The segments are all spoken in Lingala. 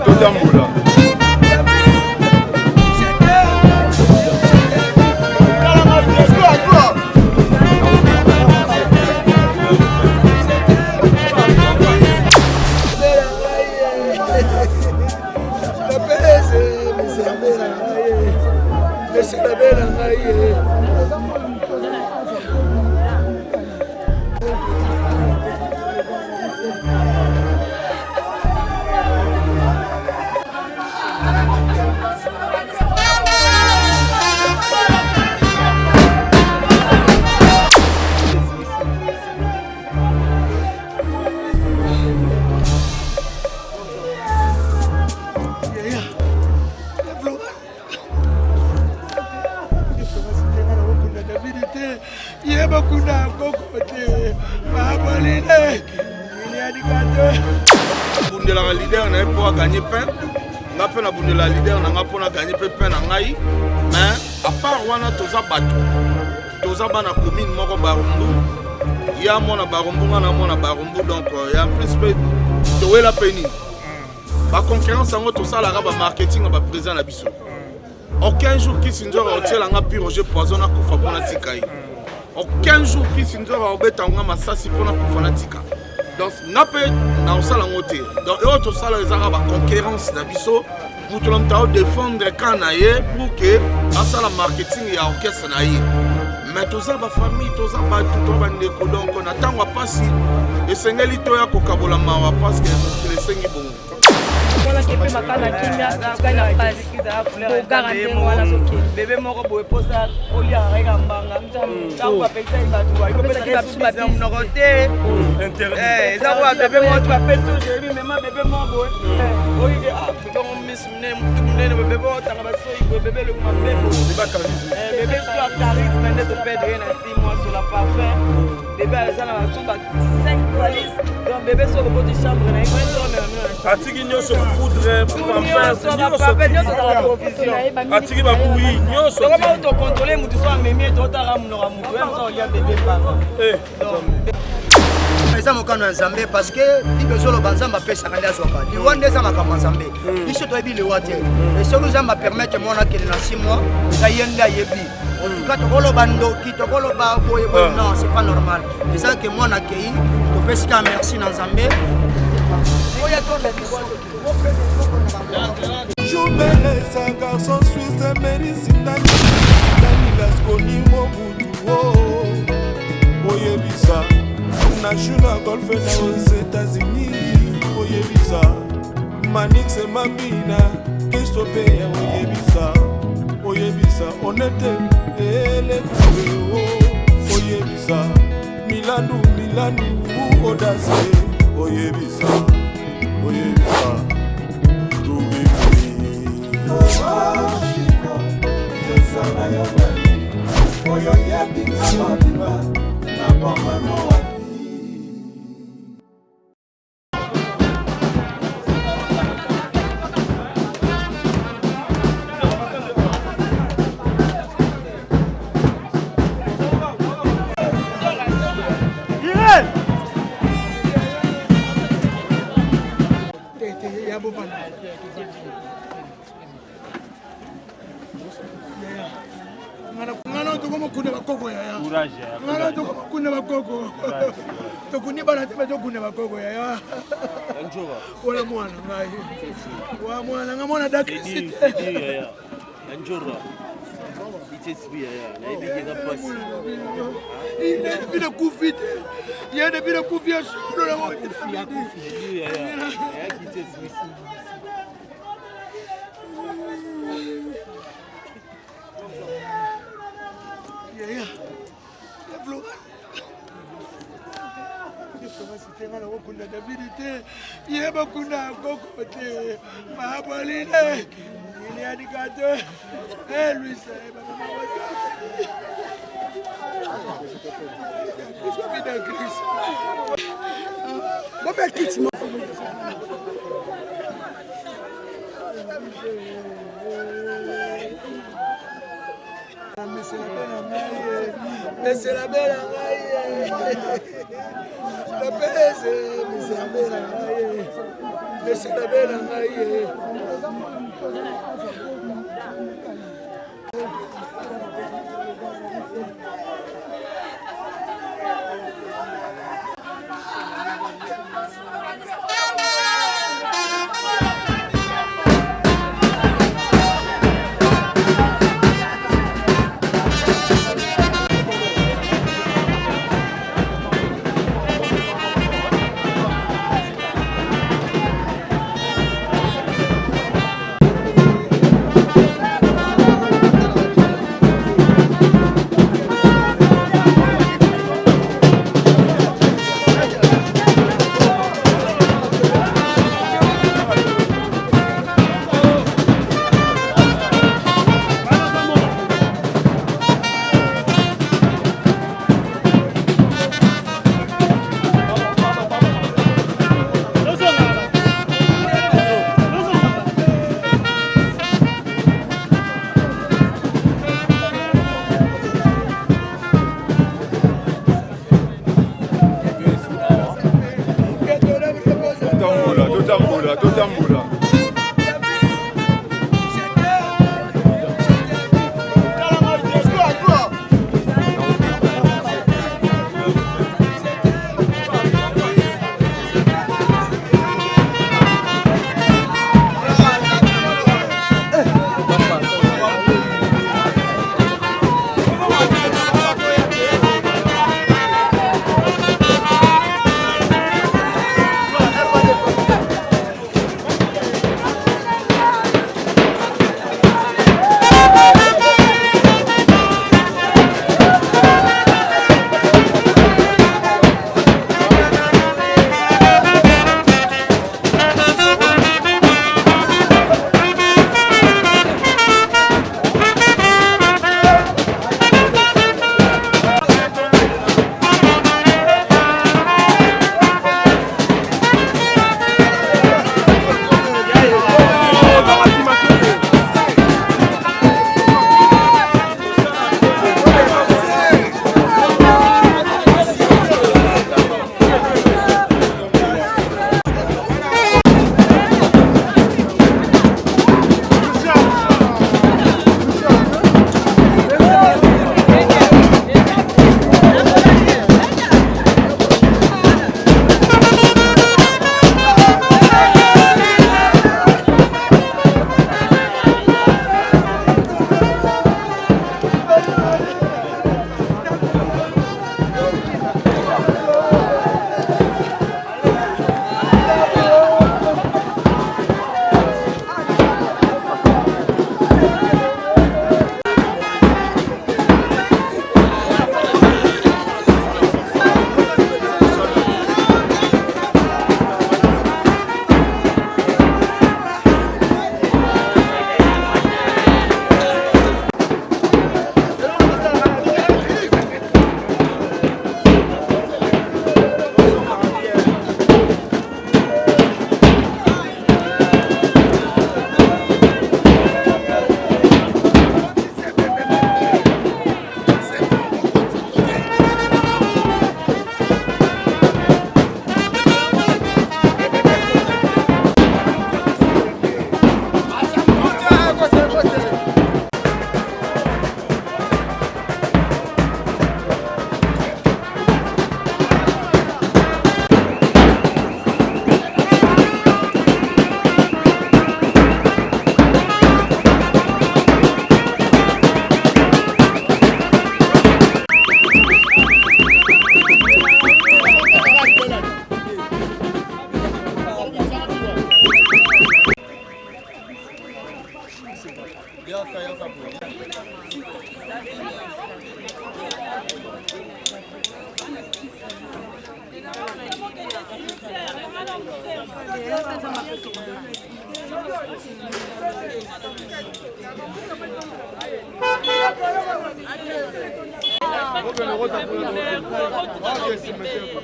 Tutambula. La leader n'a pas gagné pain. On a fait la leader n'a pas gagné pain en Aïe. Mais à part Wana Toza Bato, Toza Bana commune Moko Barumbu, il y a mon Barumbu, donc il y a un peu de la pénible. La concurrence en tout ça, la marketing va présent à la biso. Aucun jour qui s'en a tiré la pi Roger Poison à Koufa pour la Tikaï. Aucun jour qui s'en a embêté en Massassi pour la Koufa la Tika. Donc, n'a pas dans ça la montée. Donc, tout ça, les arabes concurrence d'Abisso, pour tout le monde défendre Kanaye pour que ça la marketing et orchestre naïe. Mais tout ça, ma famille, tout ça, tout le monde est donc on attend pas si les Sénégalais toya kokabola mawa parce que les Sénégalais bon. Voilà qui fait ma canne kimia, gagne la passe. Pour garantir moi la soke. Bébé moko boy posa olia rega mbanga. Tango apesa ibatu. Il peut pas se battre mon côté. Eh, ça va bébé moi tu appelles tout j'ai vu même bébé moi boy. Oh il est ah, donc miss mne bébé moi tanga baso bébé le mambé. Bébé tu as charisme mais ne te perdre rien à 6 mois sur la parfum. Bébé ça na tout 5 valises. Donc bébé sur le bord de chambre na il faut Atiki nyoso poudre papa nyoso la provision atiki ba kuyi nyoso comment auto contrôler mutu so amemi to tara mnora mutu même ça il y a bébé papa eza mokano ya nzambe parce que libezolo banzambe apesaka nde azwaka liwa nde eza makambo ya nzambe biso toyebi liwa te e soki nzambe apermettre mwana akende na 6 mois eza ye nde ayebi en tout cas tokoloba ndoki tokoloba boye boye non c'est pas normal eza ke mwana akei topesika merci na nzambe Joubele sa garçon suisse Mérisi Dani Lasconi Mobudu Oyebisa National Golf aux États-Unis Oyebisa Manix et Mamina Christophe Oyebisa Honnête et les Oyebisa Milano Audace Oyebisa C'est la belle Tutambula.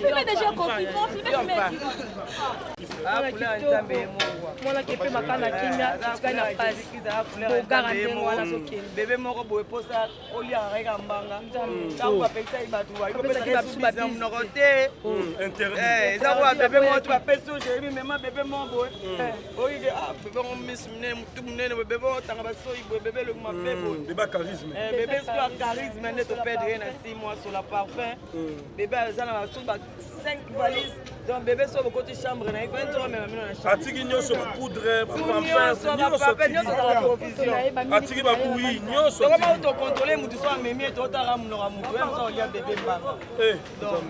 Filmez déjà compris, mwana kepe makana kimia etikali na pasi bogara ndenge wana sokende bebe moko boye posa oliaka reka mbanga ntango bapekisaki bato baikopesakibabiso monoko te eza koya bebe moko to bapesi ogéri mema bebe moko boye oyike bebe ngo misi minene mutu munene boye bebe otanga basoyi boye bebe eloki mabe boye bebe soki ya charisme nde topedre na 6 mois sur la parfum bebe aza na basoki ba 5 valises donc bébé so bokoti chambre na ifanye nzoko mema mino na chambre atiki nyonso bapoudre atiki bakuyi nyonso tokoma tokontrole mutu so amemi ete otaka munoko ya mutu ye mosa olia bebe mbanga donc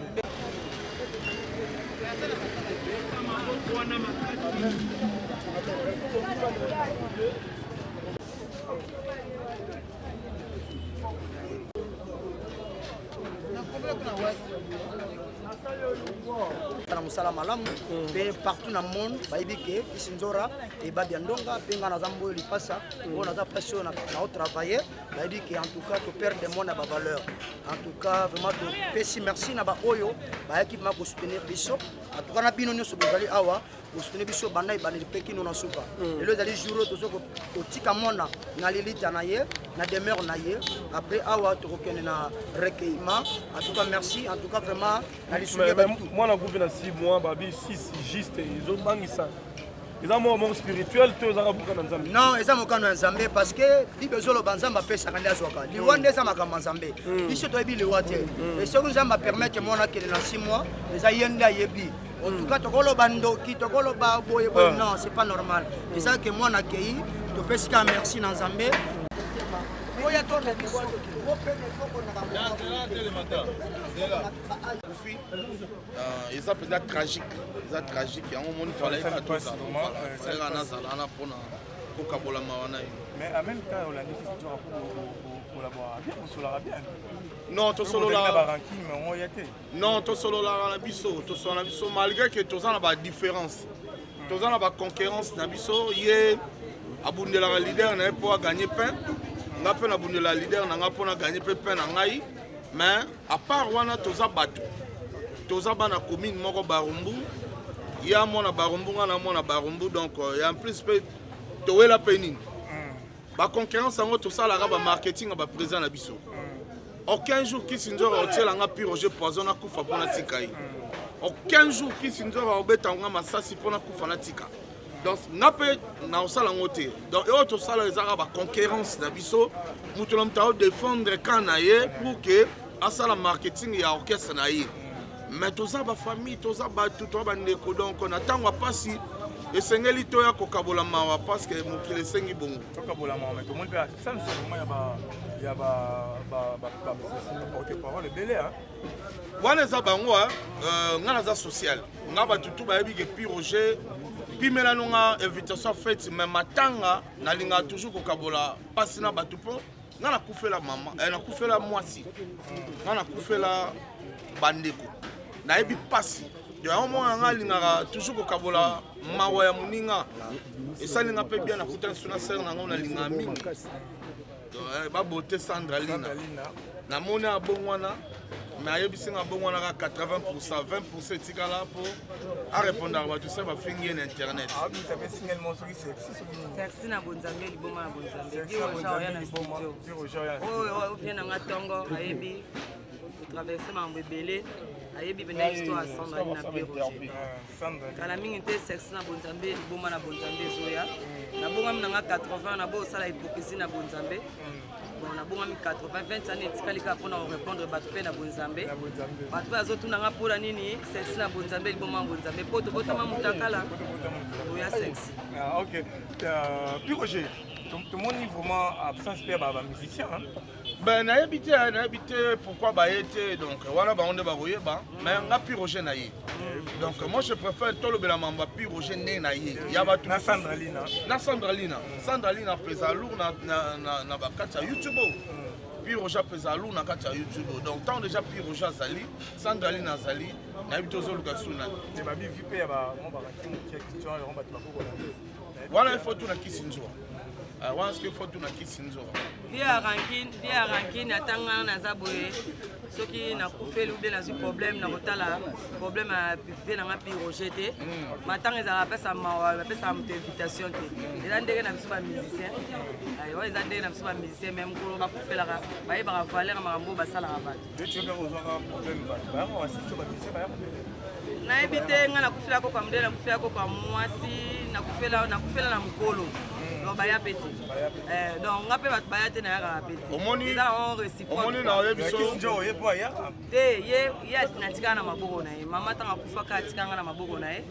na musala malamu pe partout na monde bayibi ke isinzora ebabi ya ndonga mpe nga naza mboyo lipasa oyo naza mpasi oyo na otravailler bayibi ke en tout cas toperde monde na bavaleur en tout cas vraiment topesi merci na baoyo bayaki ma kosoutenir biso en tout cas na bino nyonso bozali awa kosoutenir biso banda ebandeli mpe kino na suka lelo ezali jour oyo tozo kotika mona na lilita na ye na demeure na ye après awa tokokende na recueillement en tout cas merci en tout cas vraiment na lisuki mwana groupe na 6 mois babi 6 juste ezobangisa eza moko spirituel to ezaka mokano ya nzambe non eza mokano ya nzambe parce que bible ezoloba nzambe apesaka nde azwaka liwa nde eza makambo ya nzambe biso toyebi liwa te e soki nzambe apermettre mwana akende na 6 mois eza ye nde ayebi en tout cas tokoloba ndoki tokoloba boye boye non c'est pas normal eza ke mwana akei topesika merci na nzambe oya tona biso eza mpenza tragique yango moni falaika nazala wana mpona kokabolama wana ye mais en même temps olandisi toujours collaborer bien osolaka bien non tosolola baranking mais on y était non tosololaka na biso malgré que toza na badifférence toza na baconquérance na biso ye abundelaka leader na ye mpo aganye pain nga mpe nabundela leader na nga mpo naganye mpe pain na ngai mais à part wana toza bato toza bana commune moko barumbu ya mwana barumbu nga na mwana barumbu donc ya en plus mpe towela mpe nini baconquérance yango tosalaka bamarketing ya baprésident na biso aucun jour kisinzora otielanga pi roger poison akufa mpo natika ye aucun jour kisinzora obetanga masasi mpo nakufa natika donc nga mpe naosala yango te donc oyo tosala ezaka baconquérance na biso moto na moto aodéfendre camp na ye pour ke asala marketing ya orchestre na ye mais toza bafamille toza bato toza bandeko donc na ntango ya mpasi esengeli toya kokabola mawa parce que mokili esengi bongo tokabola mawa mais tomoni mpe sincèrement ya porte-parole ebele wana eza bango nga naza social nga bato tu bayebi ke pi roger pimelano nga invitation fete mais matanga nalingaka toujours kokabola mpasi na bato mpo nga nakufela mama nakufela mwasi nga nakufela bandeko nayebi mpasi yango mwana nga alingaka toujours kokabola mawa ya moninga esalinga mpe bien nakutani so na sere nango nalingaka mingi babote Sandra Lina namoni abongwana mais ayebisi nga abongwana ka 80% 20% etikala mpo arépondaka bato se bafingi ye na internet Sexy na bonzambe liboma na bonzambe dioja oya na studio oyo ovie nanga ntongo ayebi kotraverse mambo ebele ayebi pena histoire ya Sandra na P Roger kala mingi te Sexy na bonzambe liboma na bonzambe ezoya nabongami nanga 80 nabosala hypocrisie na bonzambe bon nabongami 80 20 ans etikali kaka mpona korépondre bato mpe na bonzambe bato mpe azotunanga mpona nini Sexy na bonzambe liboma na bonzambe mpo tobotama motakala oya Sexy ok Pi Roger tomoni vraiment absence mpe ya bamusicien ben nayebi te pourquoi baye te donc wana bango nde bakoyeba mais nga Pi Roger na ye donc moi je préfère tolobela mambo ya Pi Roger nde na ye ya bato na Sandra Lina apeza lour na bakati ya youtube Pi Roger apeza lour na kati ya youtube donc tant déjà Pi Roger azali Sandra Lina azali nayebi tozoluka suna babivi mpe ya baranking wana ifo tuna kisinzwa wana soki fo tuna kisi nzora vie ya rankine atangana naza boye soki nakufeli ube nazwi problème na kotala problème ya vie nanga piroge te matanga ezalaka apesa mawa bapesaka moto invitation te eza ndenge na biso bamusicien oyo eza ndenge na biso bamusicien me mokolo bakufelaka bayebaka valeur ya makambo basalaka bato nayebi te nga nakufela koko ya modele nakufela koko ya mwasi nakufela na mokolo donc baya pe te donc nga mpe bato baya te nayakaka pe te ezala on réciproque te ye natikaka na maboko na ye mama ntango akufaka atikanga na maboko na ye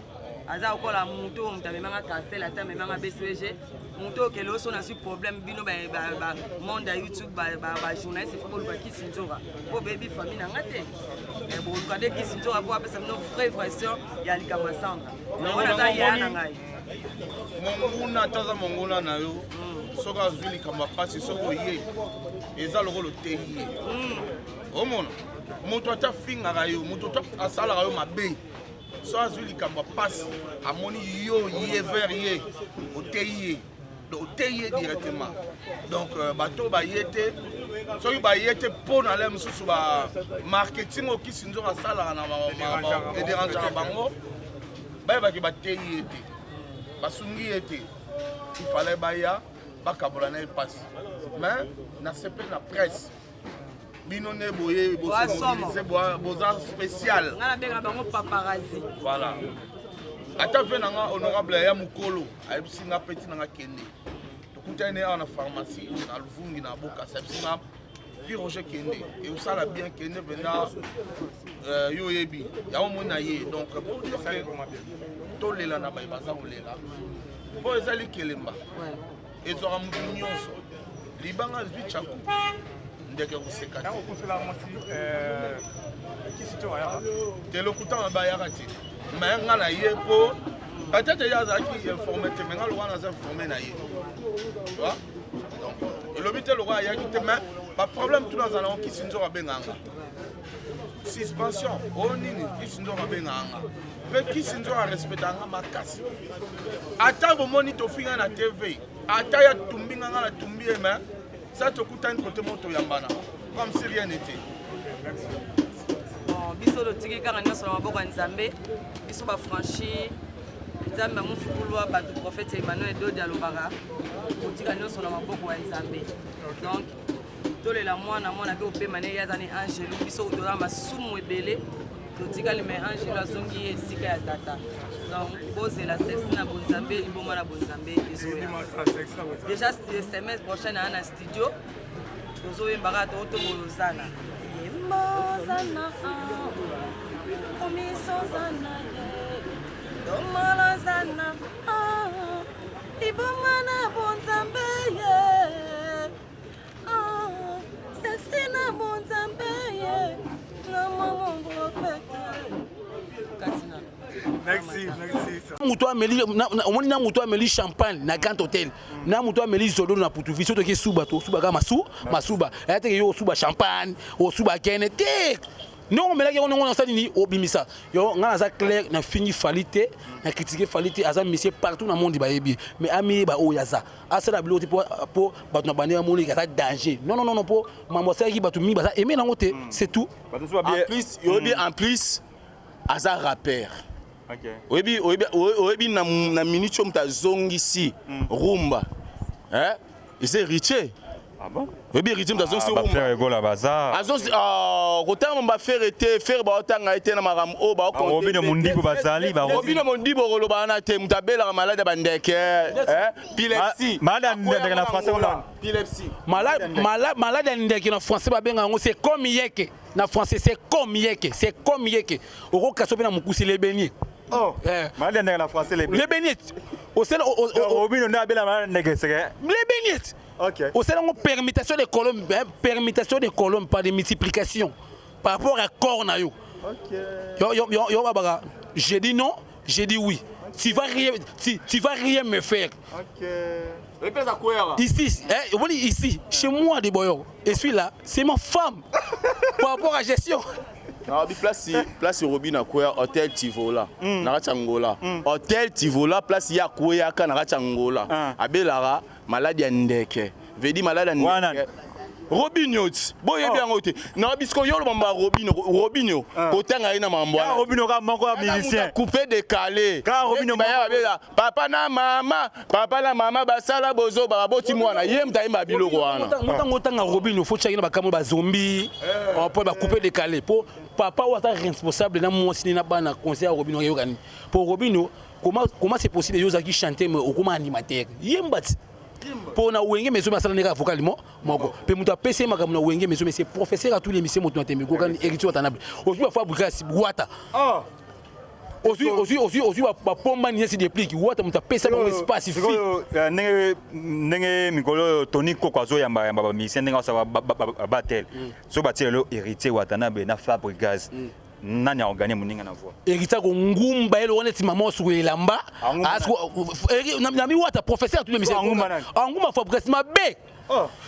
aza kokola moto moto amemanga cancel ata amemanga bcg moto okele oso nazwi problème bino monde ya youtube bajournaliste fo koluka kisi nzoka mpo beyebi famille na nga te boluka nde kisi nzoka mpo apesa bino vraie version ya likambo ya sanga wana aza yaya na ngai monguna ataza monguna na yo soki azwi likambo apasi soki oye eza lokolo te ye omona moto ata fingaka yo moto ata asalaka yo mabe so azwi likambo apasi amoni yo ye vers ye oteyi ye oteyi ye directement donc bato baye te soki baye te mpo na le mosusu bamarketing okisi nzoko asalaka na ederangeaka bango bayebaki bateyi ye te basungi ye te ifale baya bakabola na ye pasi mais na sepe na presse bino ne boye bosomobilize boza spécial nga nabenga bango paparazi voilà ata mpe nanga honorable ya mokolo ayebisi nga peti nanga kende tokutani ne awa na pharmacie na luvungi na bokasa ayebisi nga piroge kende eosala bien kende mpenza yo oyebi yango moi na ye donc tolela na baye baza kolela mpo ezali kelemba ezwaka motu nyonso libanga zwi chaku ndeke koseka te lokutana bayaka te me nga na ye mpo peut-être ye azalaki informé te me nga lokwa naza informé na ye donc elobi te lokwa ayaki te me baproblème tuna azala nango kisi nzoka abenganga suspension oyo nini kisi nzoka abenganga mpe kisi nzoka arespectanga makasi ata bomoni tofinga na tv ata ya tumbi nga nga na tumbi ye me sa tokutani kote mo toyambana comme si rien n'était biso totiki kaka nyonso na maboko ya nzambe biso bafranchi nzambe amofukulwa bato prophète emmanuel dodi alobaka kotika nyonso na maboko ya nzambe donc tolela mwana mpe opema ne ye aza ne angelu biso toza masumu ebele totikali me angelu azongi ye esika ya tata donc bozela sexe na bonzambe liboma na bonzambe ezoya déjà semaine prochaine aa na studio tozoyembaka totobolozana yembozana komisozana tomalozana liboma na bonzambe ye sexe na bonzambe ye ngama mongrofete katina. Muto ameli omoni na muto ameli champagne na Grand Hotel na muto ameli zodo na putuvi soto ke suba to suba ka masuba ayate yo suba champagne o suba kene te non mais là on a ça ni obimisa yo nga za clair na fini falite na critiquer falite aza monsieur partout dans le monde ba yebi mais ami ba o yaza asala bilo pour ba na bande amoni ka danger non pour mambo ça ki ba tu mi ba aimer nango te c'est tout en plus aza rappeur. Oyebi na minute mta zongisi rumba c'est riche. Ah bon? Oyebi riche mta zongisi rumba. Faire egola bazar. Azonsi kotanga mba faire ba otanga ete na maram o ba ko. Obi no mundibo bazali ba. Obi no mundibo koloba na te mutabela malade bandeke epilepsie. Malade ndeke na français wala. Epilepsie. Malade ndeke na français ba benga ngo c'est comme yeke. Na français c'est comme yeke oko kasobe na mukusi le béni oh malade ndeke na français le béni au sel obino na bela malade ndeke c'est le béni OK au sel ngo permutation de colonnes par des multiplications par rapport à corps na yo OK yo baba j'ai dit non j'ai dit oui tu vas rien me faire OK Ici, chez moi, des boyaux. Et celui-là, c'est ma femme. Par rapport à la gestion. place Robin à quoi hôtel Tivola na Angola hôtel Tivola place ya quoi ka na Angola abelara malade ya ndeke vedi malade ya ndeke Robinho boye bien ngote na bisko yo mamba Robinho kotanga ina mambwana Robinho ka moko ya musicien coupé décalé ka Robinho papa na mama basala bozo baboti mwana ye mtaimba biloko wana motanga Robinho faut chakina bakamo ba zombie pour ba coupé décalé pour papa wata responsable na mwasi na bana conseil à Robinho yokani pour Robinho comment c'est possible yoza qui chanter mais au comment animateur yembati pour na wenge meso masala neka vocal moko pe muta pese makamuna wenge meso mais c'est professeur à tous les missions moto tembe ko kan héritier watanabe aussi va fabriquer wata aussi va pomba ni se déplique wata muta pese ba espace fi nenge mikolo Tony Kokwazo yamba ba mission ndenga sa batel so batelo héritier watanabe na fabriquage nani a gagné moninga na voix héritier ko ngumba elo wana ti mama su elamba asko na mi wata professeur tous les missions ngumba fabriquage mabe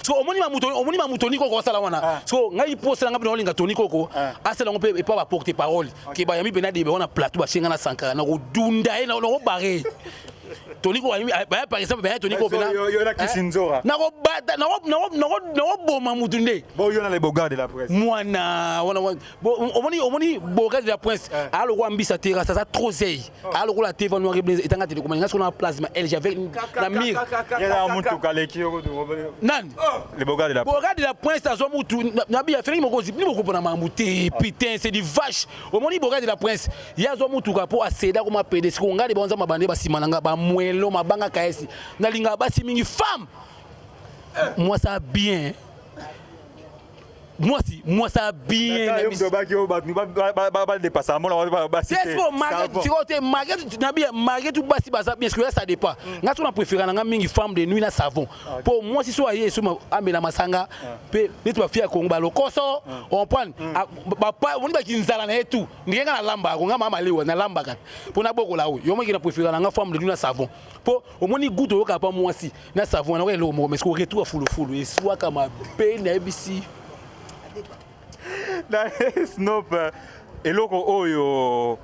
so omoni mamutoni koko sala wana so ngai poste nga bino linga toni koko asala ngompe e pa ba porter parole ke ba yami benade be wana plateau ba chenga na sankara na ko dunda e na ko bare toni ko ba par exemple ba toni ko bena yo na kisinzora na ko bata na ko boma mutunde bo yo na les bogards de la presse mwana omoni bogards de la presse alo ko ambisa terrasse ça trop sei alo ko la TV noir etanga tele ko manga so na plasma LG avec la mire ya mutu kaleki yo les bogards de la presse ça mutu na bia feri moko zipni moko pona mamuté putain c'est du vache omoni bogards de la presse ya zo mutu ka po aseda ko ma PDC ko ngade bonza mabande basimananga ba mwelo mabanga kaesi na linga basi mingi femme moi ça bien moi ça bien c'est ce que Marguerite tout basi basa bien ce que ça dépend nga tu na préféré nga mingi femme de nuit na savon pour moi si so aye so amela masanga pe ni tu ba fia ko ngba lokoso on prend papa on ba kinzala na etu ngenga na lamba ko nga mama lewa na lamba kat pour na boko la o yo mo ki na préféré nga femme de nuit na savon pour au moni goût o ka pa moi si na savon na ko le mo mais ce que retour fulu et soit comme pe na bisi Snop eloko oyo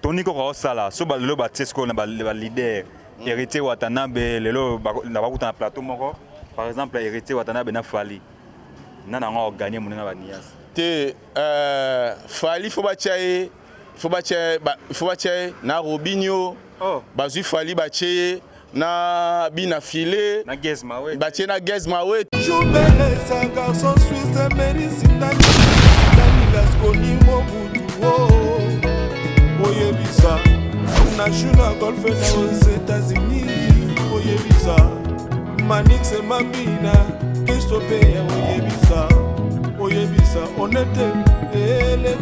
Tony Kokosala so balelo batesko na ba leader héritier Watanabe lelo na bakuta na plateau moko par exemple héritier Watanabe na Fali nana nga gagner moninga ba nias te Fali faut bachaye na Robinho bazui Fali bachaye na bina filé na Gezmawe bachaye na Gezmawe Joubele sa garçon suisse médecine Lasconi Mobudu Oyebisa National Golf aux États-Unis Oyebisa Manix et Mabina Christophe Oyebisa Honnête et les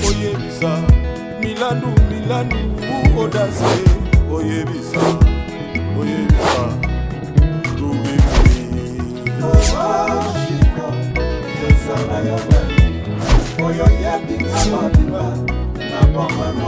Oyebisa Milano Audace Oyebisa Oyo yebi na